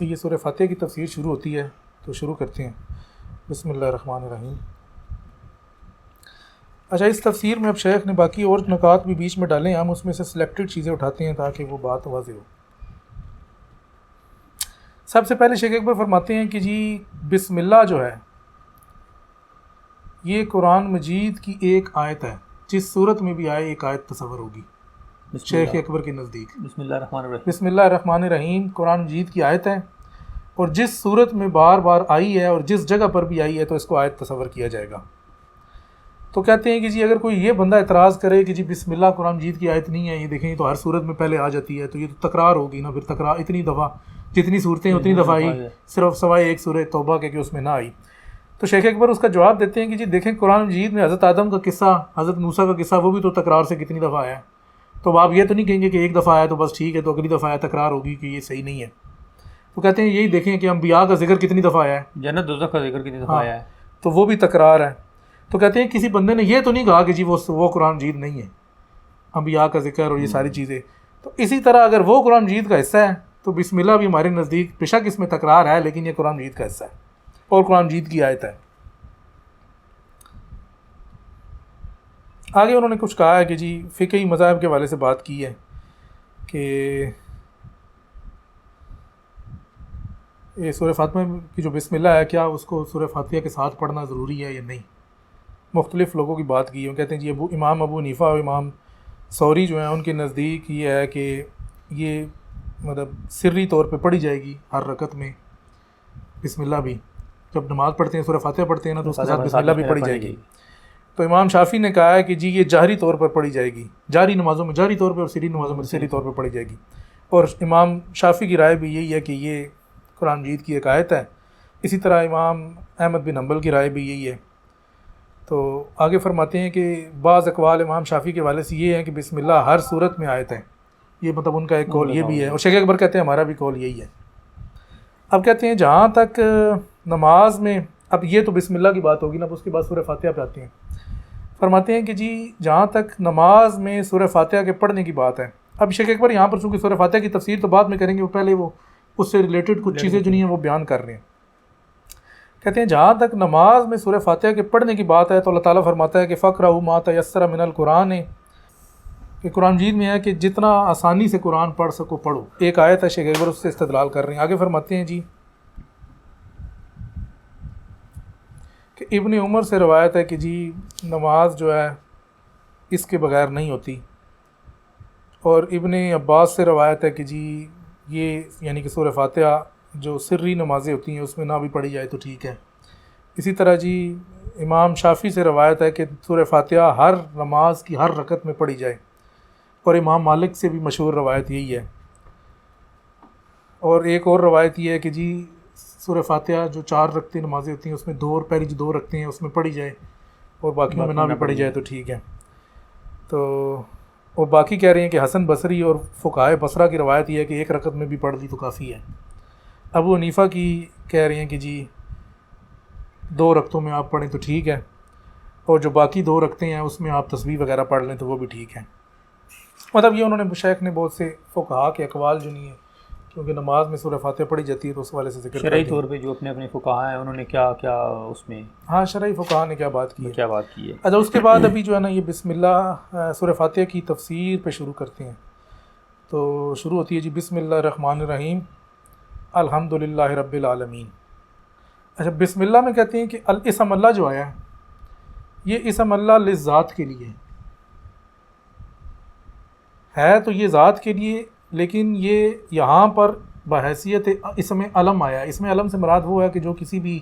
سے یہ سورہ فاتحہ کی تفسیر شروع ہوتی ہے، تو شروع کرتے ہیں۔ بسم اللہ الرحمن الرحیم۔ اچھا، اس تفسیر میں اب شیخ نے باقی اور نکات بھی بیچ میں ڈالے ہیں، ہم اس میں سے سلیکٹڈ چیزیں اٹھاتے ہیں تاکہ وہ بات واضح ہو۔ سب سے پہلے شیخ اکبر فرماتے ہیں کہ جی بسم اللہ جو ہے یہ قرآن مجید کی ایک آیت ہے، جس صورت میں بھی آئے ایک آیت تصور ہوگی شیخ اکبر کے نزدیک۔ بسم اللہ الرحمن الرحیم، بسم اللہ الرحمن الرحیم قرآن مجید کی آیت ہے، اور جس صورت میں بار بار آئی ہے اور جس جگہ پر بھی آئی ہے تو اس کو آیت تصور کیا جائے گا۔ تو کہتے ہیں کہ جی اگر کوئی یہ بندہ اعتراض کرے کہ جی بسم اللہ قرآن مجید کی آیت نہیں ہے، یہ دیکھیں تو ہر صورت میں پہلے آ جاتی ہے، تو یہ تو تکرار ہوگی نا، پھر تکرار اتنی دفعہ جتنی صورتیں اتنی دفعہ آئی، صرف سوائے ایک سورہ توبہ کے کہ اس میں نہ آئی۔ تو شیخ اکبر اس کا جواب دیتے ہیں کہ جی دیکھیں قرآن مجید میں حضرت آدم کا قصہ، حضرت موسیٰ کا قصہ، وہ بھی تو تکرار سے کتنی دفعہ آیا ہے، تو آپ یہ تو نہیں کہیں گے کہ ایک دفعہ آیا تو بس ٹھیک ہے، تو اگلی دفعہ آیا تکرار ہوگی کہ یہ صحیح نہیں ہے۔ تو کہتے ہیں یہی دیکھیں کہ انبیاء کا ذکر کتنی دفعہ آیا ہے، جنت دوزخ کا ذکر کتنی دفعہ آیا ہے، تو وہ بھی تکرار ہے۔ تو کہتے ہیں کسی بندے نے یہ تو نہیں کہا کہ جی وہ قرآن مجید نہیں ہے، انبیاء کا ذکر اور یہ ساری چیزیں۔ تو اسی طرح اگر وہ قرآن مجید کا حصہ ہے تو بسم اللہ بھی ہمارے نزدیک بے شک اس میں تکرار ہے، لیکن یہ قرآن مجید کا حصہ ہے اور قرآن مجید کی آیت ہے۔ آگے انہوں نے کچھ کہا ہے کہ جی فقہی مذاہب کے حوالے سے بات کی ہے کہ یہ سورہ فاتحہ کی جو بسم اللہ ہے کیا اس کو سورہ فاتحہ کے ساتھ پڑھنا ضروری ہے یا نہیں، مختلف لوگوں کی بات کی ہے۔ وہ کہتے ہیں جی امام ابو حنیفہ اور امام ثوری جو ہیں ان کے نزدیک یہ ہے کہ یہ مطلب سری طور پہ پڑھی جائے گی ہر رکعت میں بسم اللہ بھی، جب نماز پڑھتے ہیں سورہ فاتحہ پڑھتے ہیں نا تو اس کے ساتھ بسم اللہ بھی پڑھی جائے گی۔ تو امام شافعی نے کہا ہے کہ جی یہ جہری طور پر پڑھی جائے گی، جاری نمازوں میں جاری طور پہ اور سری نمازوں میں سری طور پہ پڑھی جائے گی، اور امام شافعی کی رائے بھی یہی ہے کہ یہ قرآن مجید کی ایک آیت ہے۔ اسی طرح امام احمد بن حنبل کی رائے بھی یہی ہے۔ تو آگے فرماتے ہیں کہ بعض اقوال امام شافعی کے حوالے سے یہ ہیں کہ بسم اللہ ہر صورت میں آیت ہے، یہ مطلب ان کا ایک قول یہ بھی ہے، اور شیخ اکبر کہتے ہیں ہمارا بھی قول یہی ہے۔ اب کہتے ہیں جہاں تک نماز میں، اب یہ تو بسم اللہ کی بات ہوگی نا، اب اس کے بعد سورہ فاتحہ پہ آتے ہیں۔ فرماتے ہیں کہ جی جہاں تک نماز میں سورہ فاتحہ کے پڑھنے کی بات ہے، اب شیخ اکبر یہاں پر چونکہ سورہ فاتحہ کی تفسیر تو بعد میں کریں گے، وہ پہلے وہ اس سے ریلیٹڈ کچھ چیزیں جو نہیں ہیں وہ بیان کر رہے ہیں۔ کہتے ہیں جہاں تک نماز میں سورہ فاتحہ کے پڑھنے کی بات ہے تو اللہ تعالیٰ فرماتا ہے کہ فَقْرَؤْا مَا تَيَسَّرَ مِنَ الْقُرْآنِ، کہ قرآن مجید میں ہے کہ جتنا آسانی سے قرآن پڑھ سکو پڑھو، ایک آیت ہے شیخ اکبر اس سے استدلال کر رہے ہیں۔ آگے فرماتے ہیں جی کہ ابن عمر سے روایت ہے کہ جی نماز جو ہے اس کے بغیر نہیں ہوتی، اور ابن عباس سے روایت ہے کہ جی یہ یعنی کہ سورہ فاتحہ جو سری نمازیں ہوتی ہیں اس میں نہ بھی پڑھی جائے تو ٹھیک ہے۔ اسی طرح جی امام شافعی سے روایت ہے کہ سورہ فاتحہ ہر نماز کی ہر رکعت میں پڑھی جائے، اور امام مالک سے بھی مشہور روایت یہی ہے۔ اور ایک اور روایت یہ ہے کہ جی سورہ فاتحہ جو 4 رکعتیں نمازیں ہوتی ہیں اس میں پہلی جو 2 رکعتیں ہیں اس میں پڑھی جائے، اور باقیوں میں نہ بھی پڑھی جائے تو ٹھیک ہے۔ تو اور باقی کہہ رہے ہیں کہ حسن بصری اور فقہائے بصرہ کی روایت یہ ہے کہ 1 رکعت میں بھی پڑھ لی تو کافی ہے۔ ابو حنیفہ کی کہہ رہے ہیں کہ جی 2 رکعتوں میں آپ پڑھیں تو ٹھیک ہے، اور جو باقی 2 رکعتیں ہیں اس میں آپ تسبیح وغیرہ پڑھ لیں تو وہ بھی ٹھیک ہے۔ مطلب یہ انہوں نے شیخ نے بہت سے فقہا کے اقوال جو نہیں ہیں، کیونکہ نماز میں سورہ فاتحہ پڑھی جاتی ہے تو اس والے سے ذکر شرعی طور پہ جو اپنے فقہا ہیں انہوں نے کیا کیا اس میں، ہاں شرعی فقہا نے کیا بات کی ہے۔ اچھا اس کے بعد ابھی جو ہے نا یہ بسم اللہ سورہ فاتحہ کی تفسیر پہ شروع کرتے ہیں۔ تو شروع ہوتی ہے جی بسم اللہ الرحمن الرحیم الحمد للہ رب العالمین۔ اچھا بسم اللہ میں کہتے ہیں کہ الاسم اللہ جو آیا ہے یہ اسم اللہ لذات کے لیے ہے، تو یہ ذات کے لیے، لیکن یہ یہاں پر بحیثیت اسم علم آیا ہے۔ اسم علم سے مراد وہ ہے کہ جو کسی بھی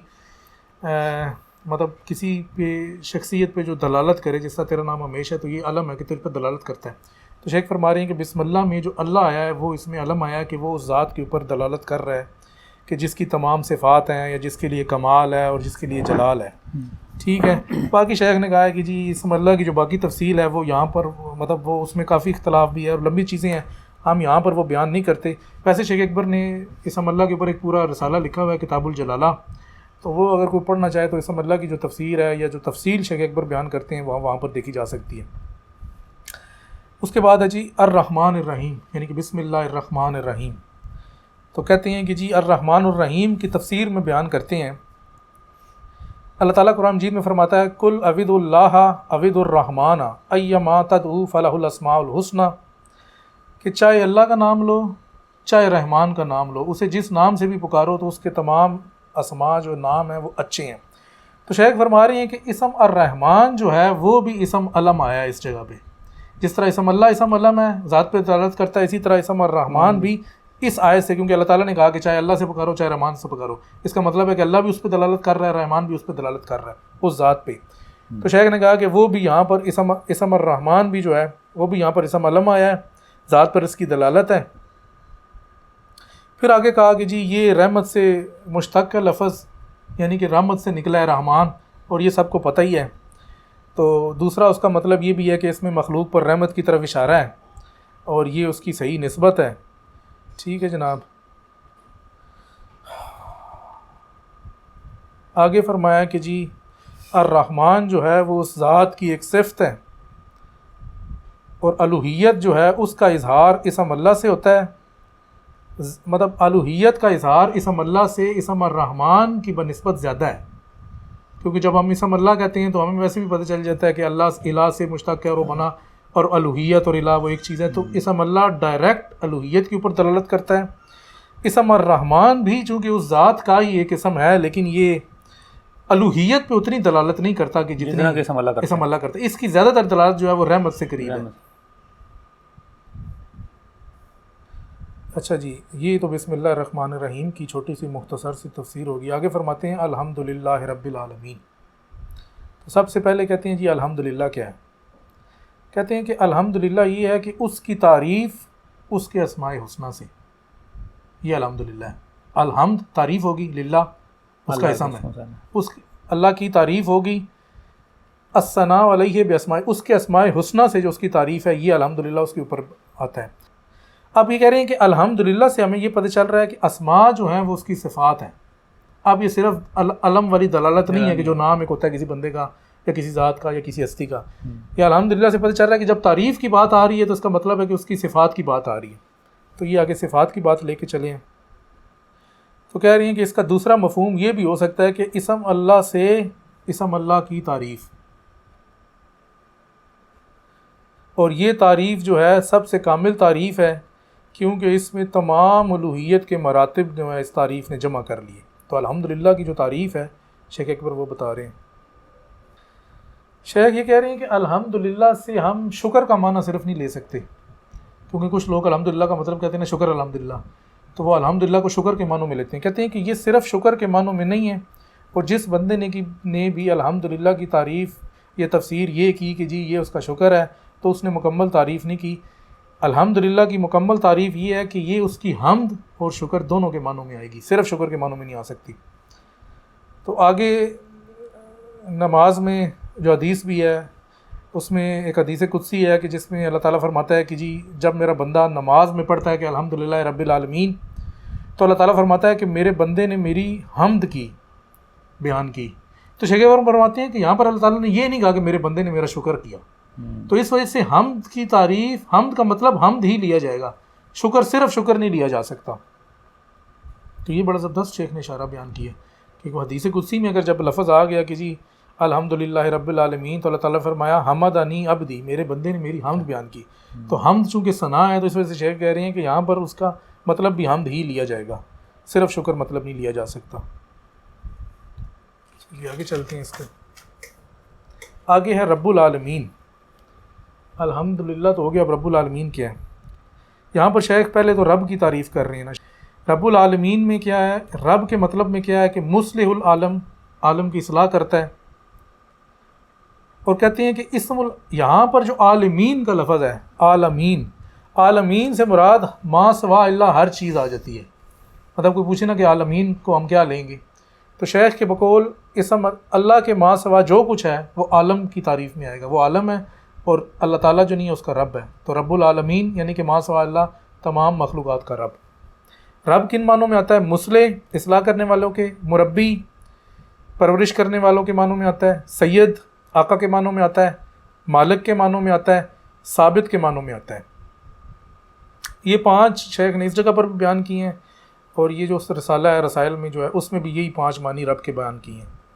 مطلب کسی پہ شخصیت پہ جو دلالت کرے، جس طرح تیرا نام ہمیشہ ہے تو یہ علم ہے کہ تیرے پہ دلالت کرتا ہے۔ تو شیخ فرما رہے ہیں کہ بسم اللہ میں جو اللہ آیا ہے وہ اس میں علم آیا ہے کہ وہ اس ذات کے اوپر دلالت کر رہا ہے کہ جس کی تمام صفات ہیں، یا جس کے لیے کمال ہے اور جس کے لیے جلال ہے، ٹھیک ہے۔ باقی شیخ نے کہا ہے کہ جی اسم اللہ کی جو باقی تفصیل ہے وہ یہاں پر مطلب وہ اس میں کافی اختلاف بھی ہے اور لمبی چیزیں ہیں، ہم یہاں پر وہ بیان نہیں کرتے۔ ویسے شیخ اکبر نے اسم اللہ کے اوپر ایک پورا رسالہ لکھا ہوا ہے کتاب الجلالہ، تو وہ اگر کوئی پڑھنا چاہے تو اسم اللہ کی جو تفسیر ہے یا جو تفصیل شیخ اکبر بیان کرتے ہیں وہاں پر دیکھی جا سکتی ہے۔ اس کے بعد ہے جی الرحمن الرحیم، یعنی کہ بسم اللہ الرحمن الرحیم۔ تو کہتے ہیں کہ جی الرحمن الرحیم کی تفسیر میں بیان کرتے ہیں، اللہ تعالیٰ قرآن مجید میں فرماتا ہے کل عبد اللہ عبد الرحمٰن ایما تدعو فلہ الاسماء الحسنی، کہ چاہے اللہ کا نام لو چاہے رحمان کا نام لو، اسے جس نام سے بھی پکارو تو اس کے تمام اسماء جو نام ہیں وہ اچھے ہیں۔ تو شیخ فرما رہے ہیں کہ اسم الرحمن جو ہے وہ بھی اسم علم آیا ہے اس جگہ پہ، جس طرح اسم اللہ اسم علم ہے ذات پہ دلالت کرتا ہے، اسی طرح اسم الرحمن بھی اس آیت سے، کیونکہ اللہ تعالیٰ نے کہا کہ چاہے اللہ سے پکارو چاہے رحمان سے پکارو، اس کا مطلب ہے کہ اللہ بھی اس پہ دلالت کر رہا ہے، رحمان بھی اس پہ دلالت کر رہا ہے اس ذات پہ۔ تو شیخ نے کہا کہ وہ بھی یہاں پر اسم الرحمن بھی جو ہے وہ بھی یہاں پر اسم علم آیا ہے، ذات پر اس کی دلالت ہے۔ پھر آگے کہا کہ جی یہ رحمت سے مشتق کا لفظ، یعنی کہ رحمت سے نکلا ہے رحمان، اور یہ سب کو پتہ ہی ہے۔ تو دوسرا اس کا مطلب یہ بھی ہے کہ اس میں مخلوق پر رحمت کی طرف اشارہ ہے، اور یہ اس کی صحیح نسبت ہے۔ ٹھیک ہے جناب، آگے فرمایا کہ جی الرحمن جو ہے وہ اس ذات کی ایک صفت ہے، اور الوہیت جو ہے اس کا اظہار اسم اللہ سے ہوتا ہے، مطلب الوہیت کا اظہار اسم اللہ سے اسم الرحمن کی بنسبت زیادہ ہے، کیونکہ جب ہم اسم اللہ کہتے ہیں تو ہمیں ویسے بھی پتہ چل جاتا ہے کہ اللہ الہ سے مشتق ہے اور وہ بنا، اور الوہیت اور الہ وہ ایک چیز ہے، تو اسم اللہ ڈائریکٹ الوہیت کے اوپر دلالت کرتا ہے۔ اسم الرحمن بھی چونکہ اس ذات کا ہی ایک اسم ہے، لیکن یہ الوہیت پہ اتنی دلالت نہیں کرتا کہ جتنا کہ اسم اللہ کرتا ہے، اس کی زیادہ تر دلالت جو ہے وہ رحمت سے قریب ہے۔ اچھا جی، یہ تو بسم اللہ الرحمن الرحیم کی چھوٹی سی مختصر سی تفسیر ہوگی۔ آگے فرماتے ہیں الحمدللہ رب العالمین۔ تو سب سے پہلے کہتے ہیں جی الحمدللہ کیا ہے؟ کہتے ہیں کہ الحمدللہ یہ ہے کہ اس کی تعریف اس کے اسماء حسنہ سے، یہ الحمدللہ ہے۔ الحمد تعریف ہوگی، للہ اس کا اسم ہے، اس اللہ کی تعریف ہوگی، الثناء علیہ باسماء، اس کے اسماء حسنہ سے جو اس کی تعریف ہے، یہ الحمدللہ اس کے اوپر آتا ہے۔ اب یہ کہہ رہے ہیں کہ الحمدللہ سے ہمیں یہ پتہ چل رہا ہے کہ اسماء جو ہیں وہ اس کی صفات ہیں۔ اب یہ صرف علم والی دلالت نہیں ہے کہ جو نام ایک ہوتا ہے کسی بندے کا یا کسی ذات کا یا کسی ہستی کا، یہ الحمدللہ سے پتہ چل رہا ہے کہ جب تعریف کی بات آ رہی ہے تو اس کا مطلب ہے کہ اس کی صفات کی بات آ رہی ہے۔ تو یہ آگے صفات کی بات لے کے چلے ہیں۔ تو کہہ رہی ہیں کہ اس کا دوسرا مفہوم یہ بھی ہو سکتا ہے کہ اسم اللہ سے اسم اللہ کی تعریف، اور یہ تعریف جو ہے سب سے کامل تعریف ہے، کیونکہ اس میں تمام الوہیت کے مراتب جو ہے اس تعریف نے جمع کر لیے۔ تو الحمدللہ کی جو تعریف ہے شیخ اکبر وہ بتا رہے ہیں۔ شیخ یہ کہہ رہے ہیں کہ الحمدللہ سے ہم شکر کا معنی صرف نہیں لے سکتے، کیونکہ کچھ لوگ الحمدللہ کا مطلب کہتے ہیں نا شکر الحمدللہ، تو وہ الحمدللہ کو شکر کے معنوں میں لیتے ہیں۔ کہتے ہیں کہ یہ صرف شکر کے معنوں میں نہیں ہے، اور جس بندے نے بھی الحمدللہ کی تعریف یا تفسیر یہ کی کہ جی یہ اس کا شکر ہے، تو اس نے مکمل تعریف نہیں کی۔ الحمدللہ کی مکمل تعریف یہ ہے کہ یہ اس کی حمد اور شکر دونوں کے معنوں میں آئے گی، صرف شکر کے معنوں میں نہیں آ سکتی۔ تو آگے نماز میں جو حدیث بھی ہے اس میں ایک حدیث قدسی ہے کہ جس میں اللہ تعالیٰ فرماتا ہے کہ جی جب میرا بندہ نماز میں پڑھتا ہے کہ الحمدللہ رب العالمین، تو اللہ تعالیٰ فرماتا ہے کہ میرے بندے نے میری حمد کی بیان کی۔ تو شیخ فرماتے ہیں کہ یہاں پر اللہ تعالیٰ نے یہ نہیں کہا کہ میرے بندے نے میرا شکر کیا، تو اس وجہ سے حمد کی تعریف، حمد کا مطلب حمد ہی لیا جائے گا، شکر صرف شکر نہیں لیا جا سکتا۔ تو یہ بڑا زبردست شیخ نے اشارہ بیان کیا کہ وہ حدیث قدسی میں اگر جب لفظ آ گیا کہ جی الحمدللہ رب العالمین، تو اللہ تعالیٰ فرمایا حمدنی عبدی، میرے بندے نے میری حمد بیان کی۔ تو حمد چونکہ ثنا ہے، تو اس وجہ سے شیخ کہہ رہے ہیں کہ یہاں پر اس کا مطلب بھی حمد ہی لیا جائے گا، صرف شکر مطلب نہیں لیا جا سکتا۔ چلیے آگے چلتے ہیں۔ اس کے آگے ہے رب العالمین۔ الحمدللہ تو ہو گیا، اب رب العالمین کیا ہے؟ یہاں پر شیخ پہلے تو رب کی تعریف کر رہے ہیں نا۔ رب العالمین میں کیا ہے؟ رب کے مطلب میں کیا ہے کہ مصلح العالم، عالم کی اصلاح کرتا ہے۔ اور کہتے ہیں کہ یہاں پر جو عالمین کا لفظ ہے، عالمین، عالمین سے مراد ما سوا اللہ ہر چیز آ جاتی ہے۔ مطلب کوئی پوچھے نا کہ عالمین کو ہم کیا لیں گے، تو شیخ کے بقول اسم اللہ کے ما سوا جو کچھ ہے وہ عالم کی تعریف میں آئے گا، وہ عالم ہے، اور اللہ تعالیٰ جو نہیں ہے اس کا رب ہے۔ تو رب العالمین یعنی کہ ما سوا اللہ تمام مخلوقات کا رب۔ رب کن معنوں میں آتا ہے؟ مصلح، اصلاح کرنے والوں کے، مربی، پرورش کرنے والوں کے معنوں میں آتا ہے، سید، آقا کے معنوں میں آتا ہے، مالک کے معنوں میں آتا ہے، ثابت کے معنوں میں آتا ہے۔ یہ 5 شیخ نے اس جگہ پر بھی بیان کیے ہیں، اور یہ جو رسالہ ہے رسائل میں جو ہے اس میں بھی یہی 5 معنی رب کے بیان کیے ہیں.